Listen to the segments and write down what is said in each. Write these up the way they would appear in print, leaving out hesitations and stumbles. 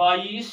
22।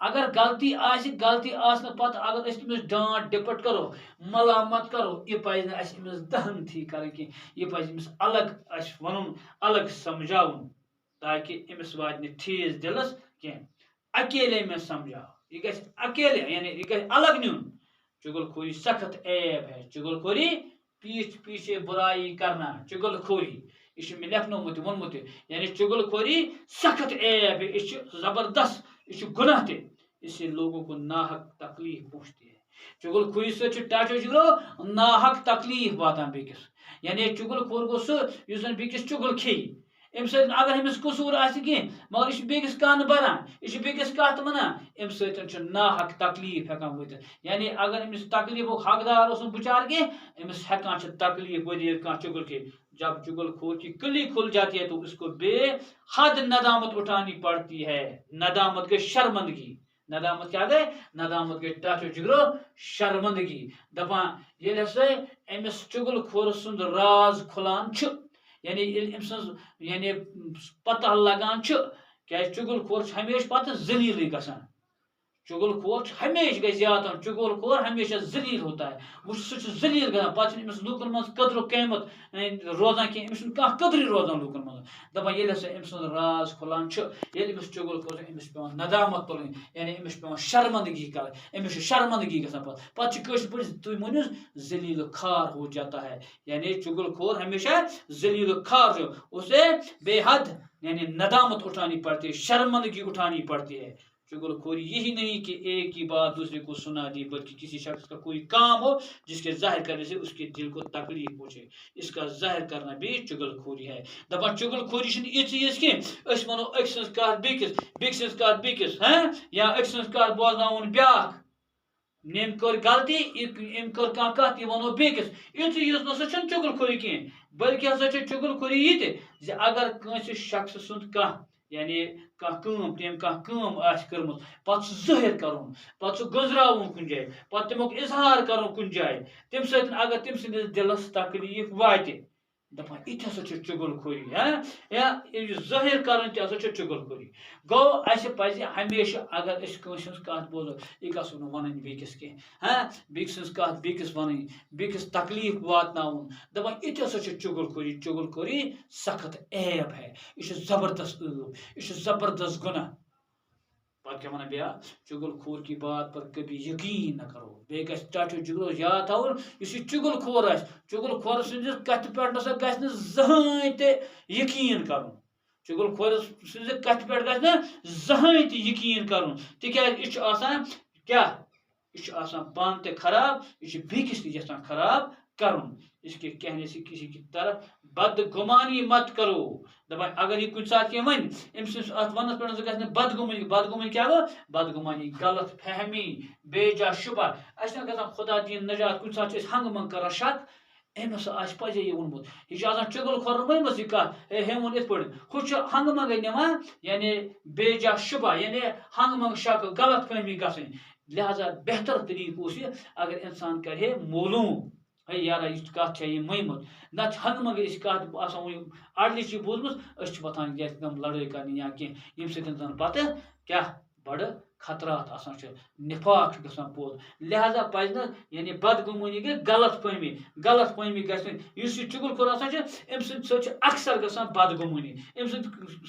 اگر غلطی آسنہٕ پتہٕ اگر أسۍ تٔمِس ڈانٹ ڈپٹ کرو ملامت کرو یہِ پزِ نہٕ اَسہِ أمِس دہن تھی کرٕنۍ کینٛہہ یہِ پزِ أمِس الگ اَسہِ وَنُن الگ سمجھاوُن تاکہِ أمِس واتہِ نہٕ ٹھیٖس دِلس کینٛہہ اکیلے میں سمجھاو یہ گژھِ اکیلے یعنی یہ گژھِ الگ نیُن چُغل خوری سخت عیب ہے چُغل خوری پیچھے پیچھے برائی کرنا چُغل خوری یہ مےٚ لیکھنومُت ووٚنمُت یعنی چُغل خوری سخت عیب ہے یہ زبردست یہ گناہ تہِ اس سے لوگوں کو ناحق تکلیف پہنچتی ہے چُغل خوری سۭتۍ چھُ ٹاٹو جگرو ناحق تکلیف واتان بیٚکِس یعنی چُغل خور گوٚو سُہ یُس زن بیٚکِس چُغل کھیٚیہِ امہِ سۭتۍ اگر أمِس قصوٗر آسہِ کینٛہہ مگر یہِ چھُ بیٚکِس کن بران یہِ چھُ بیٚکِس کتھ ونان امہِ سۭتۍ چھُ ناحق تکلیف ہٮ۪کان وٲتِتھ یعنی اگر أمِس تکلیفُک حقدار اوس نہٕ بِچار کینٛہہ أمِس ہٮ۪کان چھِ تکلیف وٲتِتھ ییٚلہِ کانٛہہ چُغل کھیٚیہِ جب چُغل خور کی کلی کھل جاتی ہے تو اس کو بے حد ندامت اٹھانی پڑتی ہے ندامت گئی شرمندگی ندامت کیا گئی ندامت گئی ٹاٹو جگرو شرمندگی دپان ییٚلہِ ہسا أمِس چُغل خور سُنٛد راز کھُلان چھُ یعنی ییٚلہِ أمۍ سٕنٛز یعنی پتہ لگان چھُ کیازِ چُغل خور چھُ ہمیشہِ پتہٕ ذلیٖلٕے گژھان چُغل خور ہمیشہ گژھِ یاد تھاوُن چُغل خور ہمیشہ ذلیٖل ہوتا ہے وٕچھ سُہ چھُ ذلیٖل گژھان پتہٕ چھُنہٕ أمِس لوٗکن منٛز قدر و قیمت روزان کینٛہہ أمِس چھُنہٕ کانٛہہ قدرٕے روزان لوٗکن منٛز دپان ییٚلہِ ہسا أمۍ سُنٛد راز کھُلان چھُ ییٚلہِ أمِس چُغل خور أمِس پیٚوان ندامت تُلٕنۍ یعنی أمِس چھُ پیٚوان شرمندگی کرٕنۍ أمِس چھُ شرمندگی گژھان پتہٕ چھُ کٲشِر پٲٹھۍ تُہۍ ؤنِو ذلیٖل خار ہو جاتا ہے یعنی چُغل خور ہمیشہ ذلیٖل خار جو اسے بے حد یعنی ندامت اٹھانی پڑتی ہے شرمندگی اٹھانی پڑتی ہے چُغل خوری یہی نہیں کہ ایک ہی بات دوسرے کو سنا دی بلکہ کسی شخص کا کوئی کام ہو جس کے ظاہر کرنے سے اس کے دل کو تکلیف پہنچے اس کا ظاہر کرنا بھی چُغل خوری ہے دپان چُغل خوری چھنہٕ یِژھ چیٖز کینٛہہ أسۍ وَنو أکۍ سٕنٛز کتھ بیٚکِس سٕنٛز کتھ بیٚکِس یا أکۍ سٕنٛز کتھ بوزناوُن بیٛاکھ أمۍ کٔر غلطی أمۍ کٔر کانٛہہ کتھ یہِ وَنو بیٚکِس یِژھ یُس نسا چھنہٕ چُغل خوری کینٛہہ بلکہِ ہسا چھِ چُغل خوری یہِ تہِ زِ اگر کٲنٛسہِ شخص سُنٛد کانٛہہ یعنی کانٛہہ کٲم تٔمۍ کانٛہہ کٲم آسہِ کٔرمٕژ پتہٕ سُہ ظٲہِر کرُن پتہٕ سُہ گٔنٛزراوُن کُنہِ جایہِ پتہٕ تمیُک اظہار کرُن کُنہِ جایہِ تمہِ سۭتۍ اگر تٔمۍ سٕنٛدِس دِلس تکلیف واتہِ دپان یہِ تہِ ہسا چھُ چُغل خوری یا یہِ ظٲہِر کرُن تہِ ہسا چھُ چُغل خوری گوٚو اَسہِ پزِ ہمیشہ اگر أسۍ کٲنٛسہِ ہٕنٛز کتھ بوزو یہِ گژھو نہٕ وَنٕنۍ بیٚکِس کینٛہہ بیٚکہِ سٕنٛز کتھ بیٚکِس وَنٕنۍ بیٚکِس تکلیف واتناوُن دپان یہِ تہِ ہسا چھُ چُغل خوری سخت عیب ہے یہِ چھُ زبردست عٲب یہِ چھُ زبردست گناہ پتہٕ کیٛاہ وَنان بیٛاکھ چُغل خور کی بات پر کبھی یقین نہ کرو بیٚیہِ گژھِ ٹاٹو جگرو یاد تھاوُن یُس یہِ چُغل خور آسہِ چُغل خور سٕنٛدِس کتھِ پٮ۪ٹھ نسا گژھِ نہٕ زٕہٕنۍ تہِ یقیٖن کرُن چُغل خور سٕنٛزِ کتھِ پٮ۪ٹھ گژھِ نہٕ زٕہٕنۍ تہِ یقیٖن کرُن تِکیازِ یہِ چھُ آسان کیٛاہ یہِ چھُ آسان پانہٕ تہِ خراب یہِ چھُ بیٚکِس تہِ یژھان خراب کرُن اس کے کہنے سے کسی کی طرف بدگمانی مت کرو دپان اگر یہ کُنہِ ساتہٕ کینٛہہ وَنہِ أمۍ سٕنٛدِس اَتھ وَننَس پٮ۪ٹھ گژھِ نہٕ بدگمانی کیٛاہ گوٚو بدگمانی غلط فہمی بے جا شُبہ اَسہِ چھُنہ گژھان خۄدا دِیِن نجات کُنہِ ساتہٕ چھِ أسۍ ہنٛگہٕ منٛگہٕ کران شک أمۍ ہسا آسہِ پَزے یہِ ووٚنمُت یہِ چھُ آسان چُغل خورن ؤنمٕژ یہِ کَتھ ہے ووٚن یِتھ پٲٹھۍ ہُہ چھُ ہنٛگہٕ منٛگَے نِوان یعنی بے جا شُبہ یعنی ہنٛگہٕ منٛگہٕ شک غلط فہمی گژھٕنۍ لہذا بہتر طریٖقہٕ اوس یہِ اگر اِنسان کرِ ہے معلوٗم ہے یارا یہِ کتھ چھےٚ یہِ مٔنٛجمٕژ نتہٕ ہنٛگہٕ منٛگہٕ أسۍ کتھ آسان اَڑلی چھِ بوٗزمٕژ أسۍ چھِ وۄتھان یَکدم لڑٲے کرنہِ یا کینٛہہ ییٚمہِ سۭتۍ زن پتہٕ کیٛاہ بڑٕ خطرات آسان چھِ نفاق چھُ گژھان پوٚز لہذا پزِ نہٕ یعنی بدگمٲنی گٔے غلط فہمی گژھِ نہٕ یُس یہِ چُغل خور آسان چھُ أمۍ سٕنٛدِ سۭتۍ چھِ اکثر گژھان بدگمٲنی أمۍ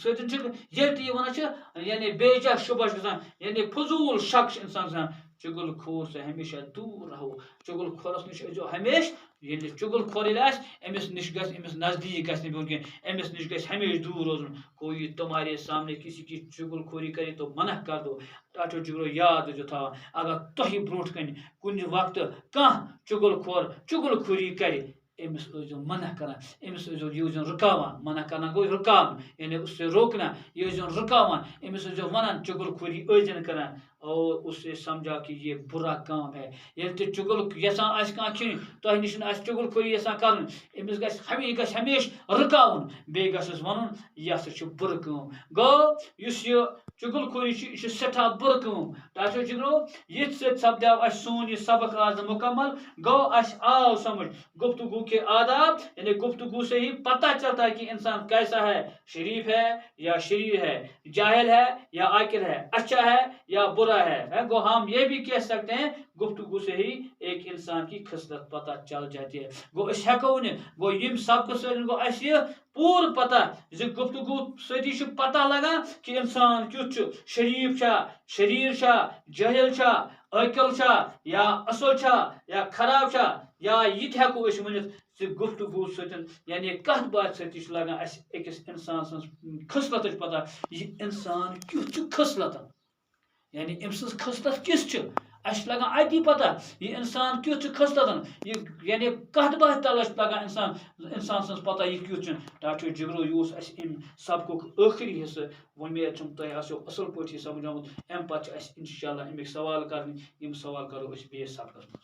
سۭتۍ چھِ ییٚلہِ تہِ یہِ وَنان چھِ یعنی بے جا شُبہ چھُ گژھان یعنی فضوٗل شک چھُ اِنسان گژھان چُغل خور سے ہمیشہ دوٗر رہو چُغل خورس نِش ٲسۍزیو ہمیشہ ییٚلہِ چُغل خور ییٚلہِ آسہِ أمِس نِش گژھِ أمِس نزدیٖک گژھِ نہٕ بِہُن کینٛہہ أمِس نِش گژھِ ہمیشہ دوٗر روزُن کوئی تمہارے سامنے کسی کی چُغل خوری کرے تو منع کر دو ٹاٹو جگرو یاد ٲسۍزیو تھاوان اگر تۄہہِ برونٛٹھ کَنہِ کُنہِ وقتہٕ کانٛہہ چُغل خور چُغل خوری کرِ أمِس ٲسۍزیو منع کران أمِس ٲسۍزیو یہِ ٲسۍزیون رُکاوان منع کرنا گوٚو رُکاوُن یعنی اس سے روکنا یہِ ٲسۍزیون رُکاوان أمِس ٲسۍزیو وَنان چُغل خوری ٲسۍزیٚن کران اور اس سے سمجھا کہ یہ برا کام ہے ییٚلہِ تہِ چُغل یژھان آسہِ کانٛہہ کھیٚنۍ تۄہہِ نِش آسہِ چُغل خوری یژھان کَرُن أمِس گژھِ ہمیشہ رُکاوُن بیٚیہِ گژھٮ۪س وَنُن یہِ ہسا چھُ بُرٕ کٲم گوٚو یُس یہِ چُغل خوری چھِ یہِ چھِ سٮ۪ٹھاہ بُرٕ کٲم ٹاٹو جگرو ییٚتھۍ سۭتۍ سپدیو اَسہِ سون یہِ سبق آز مکمل گوٚو اَسہِ آو سمجھ گفتگو کے آداب یعنی گفتگو سے ہی پتہ چلتا ہے کہ انسان کیسا ہے شریف ہے یا شریر ہے جاہل ہے یا عاقل ہے اچھا ہے یا برا برا ہے گو ہم یہ بھی کہہ سکتے ہیں گفتگو سے ہی ایک انسان کی خصلت پتہ چل جاتی ہے گو اس ہیکو گو یم سبق سۭتۍ گو اس یہ پور پتہ ز گفتگو سۭتی چھ پتہ لگان کہ انسان کیُتھ چھ شریف چھا شریر چھا جاہل چھا عاقل چھا یا اصل چھا یا خراب چھا یا یہ تہ ہیکو أسۍ ؤنِتھ ز گفتگو سۭتۍ یعنی کتھ باتھ سۭتی چھ لگان اس أکِس انسان سٕنٛز خصلتٕچ پتہ یہ انسان کیُتھ چھ خصلتن یعنی أمۍ سٕنٛز خصلت کِژھ چھِ اَسہِ چھِ لگان اتی پتہ یہ انسان کیُتھ چھُ خصلتن یہ یعنی کتھ باتھ تل چھِ لگان انسان سٕنٛز پتہ یہ کیُتھ چھُ ڈاکٹر جگرو یہ اوس اَسہِ امہِ سبقُک ٲخری حصہٕ وۄمید چھُم تۄہہِ آسیو اصل پٲٹھۍ سمجھ آمُت امہِ پتہٕ چھِ اَسہِ انشاءاللہ امیِکۍ سوال کرٕنۍ یِم سوال کرو أسۍ بیٚیِس سبقس منٛز